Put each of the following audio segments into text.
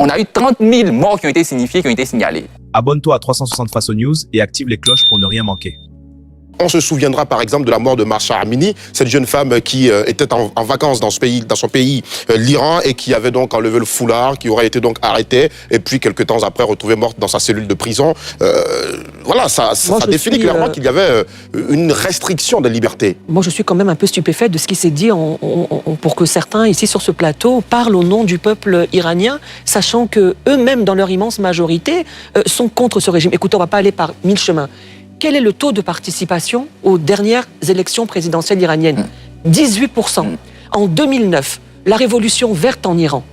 On a eu 30 000 morts qui ont été signifiés, qui ont été signalés. Abonne-toi à 360 Face aux News et active les cloches pour ne rien manquer. On se souviendra par exemple de la mort de Mahsa Amini, cette jeune femme qui était en vacances dans son pays, l'Iran, et qui avait donc enlevé le foulard, qui aurait été donc arrêtée, et puis quelques temps après retrouvée morte dans sa cellule de prison. Voilà, ça définit clairement qu'il y avait une restriction de liberté. Moi, je suis quand même un peu stupéfaite de ce qui s'est dit pour que certains ici sur ce plateau parlent au nom du peuple iranien, sachant que eux-mêmes, dans leur immense majorité, sont contre ce régime. Écoutez, on ne va pas aller par mille chemins. Quel est le taux de participation aux dernières élections présidentielles iraniennes? 18%. En 2009, la révolution verte en Iran.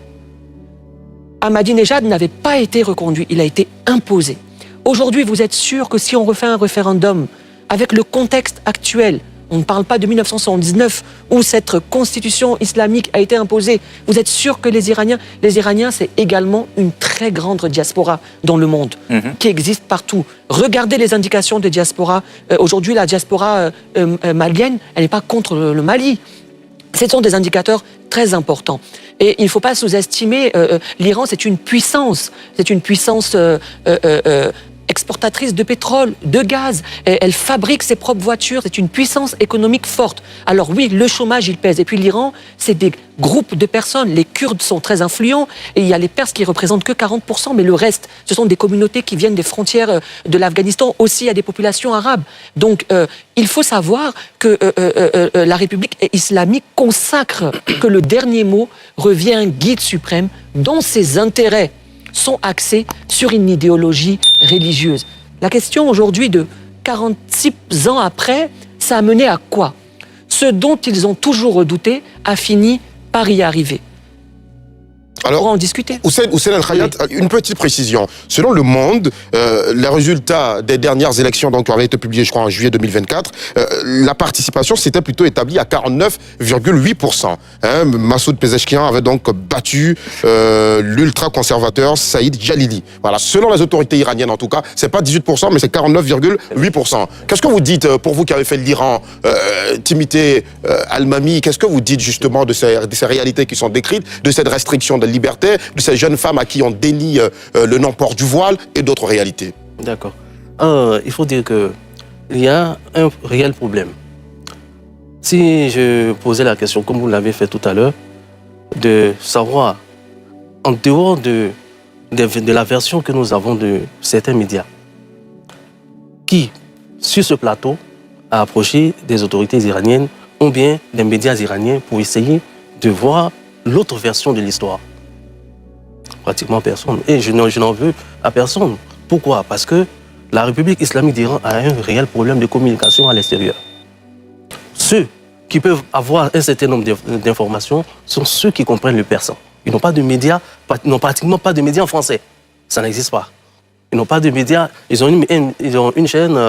Ahmadinejad n'avait pas été reconduit, il a été imposé. Aujourd'hui, vous êtes sûr que si on refait un référendum avec le contexte actuel, on ne parle pas de 1979 où cette constitution islamique a été imposée, vous êtes sûr que les Iraniens, c'est également une très grande diaspora dans le monde qui existe partout. Regardez les indications de diaspora. Aujourd'hui, la diaspora malienne, elle n'est pas contre le Mali. Ce sont des indicateurs très importants. Et il ne faut pas sous-estimer, l'Iran, c'est une puissance. C'est une puissance exportatrice de pétrole, de gaz. Elle fabrique ses propres voitures. C'est une puissance économique forte. Alors oui, le chômage, il pèse. Et puis l'Iran, c'est des groupes de personnes. Les Kurdes sont très influents. Et il y a les Perses qui représentent que 40%. Mais le reste, ce sont des communautés qui viennent des frontières de l'Afghanistan. Aussi, il y a des populations arabes. Donc, il faut savoir que la République islamique consacre que le dernier mot revient à un guide suprême dont ses intérêts sont axés sur une idéologie religieuse. La question aujourd'hui de 46 ans après, ça a mené à quoi? Ce dont ils ont toujours redouté a fini par y arriver. Alors, on pourra en discuter. Hussein El-Khayat, une petite précision. Selon Le Monde, les résultats des dernières élections donc, qui avaient été publiés, je crois, en juillet 2024, la participation s'était plutôt établie à 49,8%. Massoud Pezeshkian avait donc battu l'ultra-conservateur Saïd Jalili. Voilà. Selon les autorités iraniennes, en tout cas, c'est pas 18%, mais c'est 49,8%. Qu'est-ce que vous dites, pour vous qui avez fait l'Iran, Timité Al-Mami, qu'est-ce que vous dites justement de ces réalités qui sont décrites, de cette restriction de liberté, de ces jeunes femmes à qui on dénie le non-port du voile et d'autres réalités? D'accord. Il faut dire qu'il y a un réel problème. Si je posais la question, comme vous l'avez fait tout à l'heure, de savoir, en dehors de la version que nous avons de certains médias, qui, sur ce plateau, a approché des autorités iraniennes ou bien des médias iraniens pour essayer de voir l'autre version de l'histoire. Pratiquement personne. Et je n'en veux à personne. Pourquoi? Parce que la République islamique d'Iran a un réel problème de communication à l'extérieur. Ceux qui peuvent avoir un certain nombre d'informations sont ceux qui comprennent le persan. Ils n'ont pas de médias, ils n'ont pratiquement pas de médias en français. Ça n'existe pas. Ils n'ont pas de médias. Ils ont une chaîne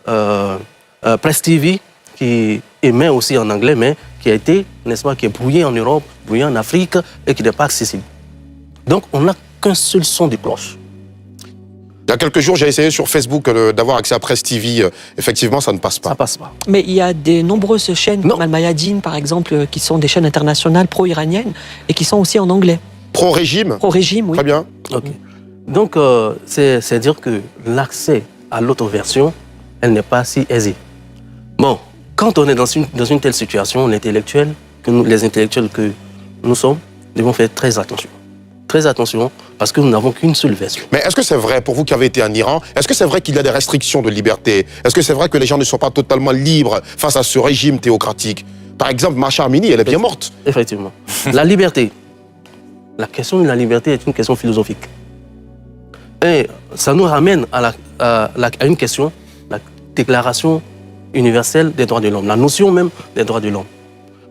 Press TV qui émet aussi en anglais, mais qui a été, n'est-ce pas, qui est brouillé en Europe, brouillé en Afrique et qui n'est pas accessible. Donc, on n'a qu'un seul son de cloche. Il y a quelques jours, j'ai essayé sur Facebook d'avoir accès à Press TV. Effectivement, ça ne passe pas. Ça passe pas. Mais il y a de nombreuses chaînes, comme Al-Mayadeen, par exemple, qui sont des chaînes internationales pro-iraniennes et qui sont aussi en anglais. Pro-régime? Pro-régime, oui. Très bien. Okay. Donc, c'est dire que l'accès à l'autre version, elle n'est pas si aisée. Bon, quand on est dans une telle situation, les intellectuels que nous sommes, devons faire très attention. Très attention, parce que nous n'avons qu'une seule version. Mais est-ce que c'est vrai, pour vous qui avez été en Iran, est-ce que c'est vrai qu'il y a des restrictions de liberté? Est-ce que c'est vrai que les gens ne sont pas totalement libres face à ce régime théocratique? Par exemple, Mahsa Amini, elle est bien morte. Effectivement. La liberté. La question de la liberté est une question philosophique. Et ça nous ramène à une question, la Déclaration universelle des droits de l'homme, la notion même des droits de l'homme.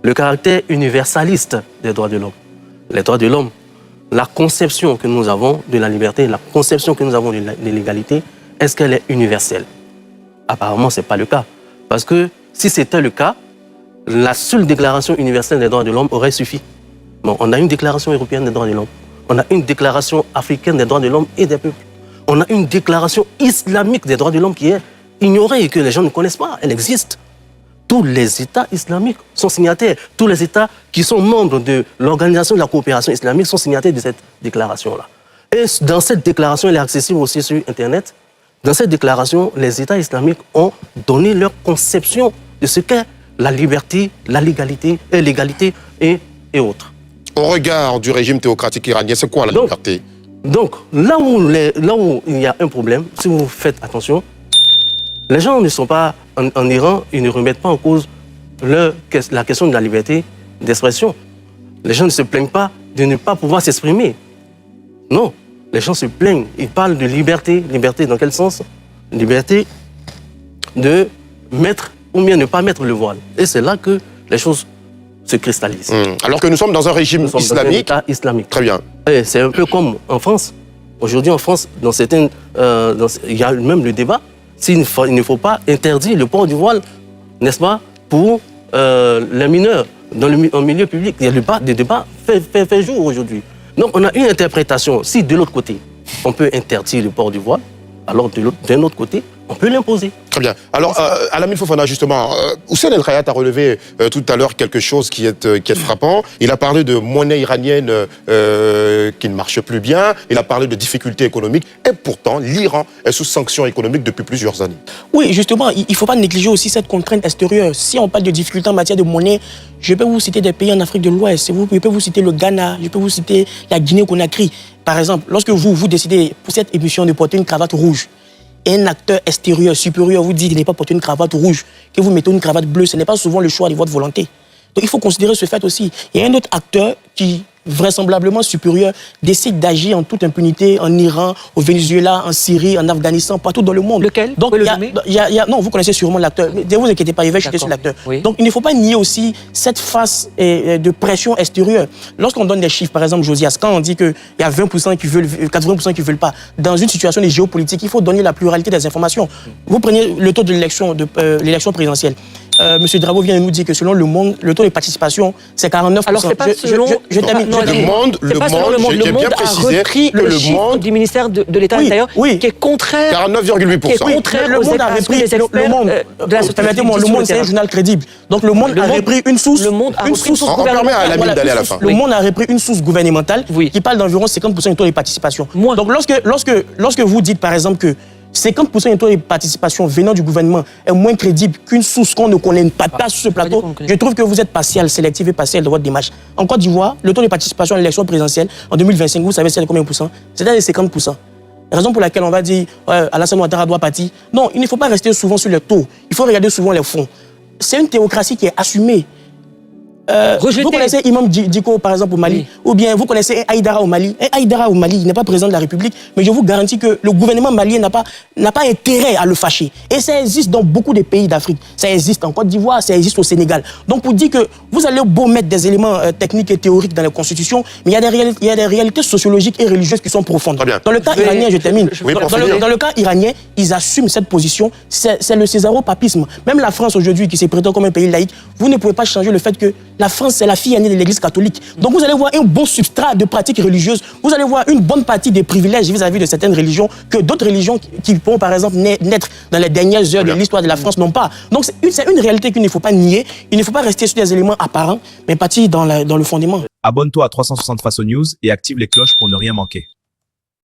Le caractère universaliste des droits de l'homme. Les droits de l'homme, la conception que nous avons de la liberté, la conception que nous avons de l'égalité, est-ce qu'elle est universelle? Apparemment, ce n'est pas le cas. Parce que si c'était le cas, la seule déclaration universelle des droits de l'homme aurait suffi. Bon, on a une déclaration européenne des droits de l'homme, on a une déclaration africaine des droits de l'homme et des peuples, on a une déclaration islamique des droits de l'homme qui est ignorée et que les gens ne connaissent pas, elle existe. Tous les États islamiques sont signataires. Tous les États qui sont membres de l'Organisation de la coopération islamique sont signataires de cette déclaration-là. Et dans cette déclaration, elle est accessible aussi sur Internet. Dans cette déclaration, les États islamiques ont donné leur conception de ce qu'est la liberté, la légalité, l'égalité et autres. Au regard du régime théocratique iranien, c'est quoi la liberté? Donc, là où il y a un problème, si vous faites attention, les gens ne sont pas en Iran, ils ne remettent pas en cause la question de la liberté d'expression. Les gens ne se plaignent pas de ne pas pouvoir s'exprimer. Non, les gens se plaignent. Ils parlent de liberté. Liberté dans quel sens? Liberté de mettre ou bien ne pas mettre le voile. Et c'est là que les choses se cristallisent. Alors que nous sommes dans un régime islamique. Dans un État islamique. Très bien. C'est un peu comme en France. Aujourd'hui, en France, il y a même le débat. Il ne faut pas interdire le port du voile, n'est-ce pas, pour les mineurs en milieu public. Il y a des débats fait jour aujourd'hui. Donc, on a une interprétation. Si de l'autre côté, on peut interdire le port du voile, alors d'un autre côté, on peut l'imposer. Très bien. Alors, Alamine Fofana, justement, Hussein El Khayat a relevé tout à l'heure quelque chose qui est frappant. Il a parlé de monnaie iranienne qui ne marche plus bien. Il a parlé de difficultés économiques. Et pourtant, l'Iran est sous sanctions économiques depuis plusieurs années. Oui, justement, il ne faut pas négliger aussi cette contrainte extérieure. Si on parle de difficultés en matière de monnaie, je peux vous citer des pays en Afrique de l'Ouest. Je peux vous citer le Ghana, je peux vous citer la Guinée-Conakry. Par exemple, lorsque vous décidez pour cette émission de porter une cravate rouge, et un acteur extérieur, supérieur, vous dit de ne pas porter une cravate rouge, que vous mettez une cravate bleue, ce n'est pas souvent le choix de votre volonté. Donc il faut considérer ce fait aussi. Il y a un autre acteur qui, vraisemblablement supérieur, décide d'agir en toute impunité en Iran, au Venezuela, en Syrie, en Afghanistan, partout dans le monde. Lequel? Donc, non, vous connaissez sûrement l'acteur. Ne vous inquiétez pas, il va chuter sur l'acteur. Oui. Donc il ne faut pas nier aussi cette phase de pression extérieure. Lorsqu'on donne des chiffres, par exemple, Josias, quand on dit qu'il y a 20% qui veulent, 80% qui ne veulent pas, dans une situation de géopolitique, il faut donner la pluralité des informations. Vous prenez le taux de l'élection présidentielle. Monsieur Drago vient de nous dire que selon Le Monde, le taux de participation, c'est 49%. Alors, c'est pas selon... Je termine. Le Monde, j'ai bien précisé a repris que le Le chiffre Monde... du ministère de l'État intérieur, qui est contraire... 49,8%. Qui est contraire aux experts de la société. Le Monde, c'est un journal crédible. Donc, Le Monde a repris une source... Le Monde a repris une source On permet à Alamine d'aller à la fin. Le Monde a repris une source gouvernementale qui parle d'environ 50% du taux de participation. Donc, lorsque vous dites, par exemple, que 50% du taux de participation venant du gouvernement est moins crédible qu'une source qu'on ne connaît pas sur ce plateau, je trouve que vous êtes partial, sélectif et partiel de votre démarche. En Côte d'Ivoire, le taux de participation à l'élection présidentielle en 2025, vous savez c'est de combien de pourcents? C'est-à-dire de 50%. La raison pour laquelle on va dire Alassane Ouattara doit partir. Non, il ne faut pas rester souvent sur les taux. Il faut regarder souvent les fonds. C'est une théocratie qui est assumée. Vous connaissez Imam Diko, par exemple, au Mali, ou bien vous connaissez Haïdara au Mali. Haïdara au Mali, il n'est pas président de la République, mais je vous garantis que le gouvernement malien n'a pas intérêt à le fâcher. Et ça existe dans beaucoup de pays d'Afrique. Ça existe en Côte d'Ivoire, ça existe au Sénégal. Donc, pour dire que vous allez beau mettre des éléments techniques et théoriques dans la Constitution, mais il y a des réalités sociologiques et religieuses qui sont profondes. Dans le cas iranien, je termine. Dans le cas iranien, ils assument cette position. C'est le césaropapisme. Même la France aujourd'hui, qui se prétend comme un pays laïque, vous ne pouvez pas changer le fait que la France, c'est la fille aînée de l'Église catholique. Donc vous allez voir un bon substrat de pratiques religieuses. Vous allez voir une bonne partie des privilèges vis-à-vis de certaines religions que d'autres religions qui pourront, par exemple, naître dans les dernières heures de l'histoire de la France n'ont pas. Donc c'est une réalité qu'il ne faut pas nier. Il ne faut pas rester sur des éléments apparents, mais partir dans le fondement. Abonne-toi à 360 Faso News et active les cloches pour ne rien manquer.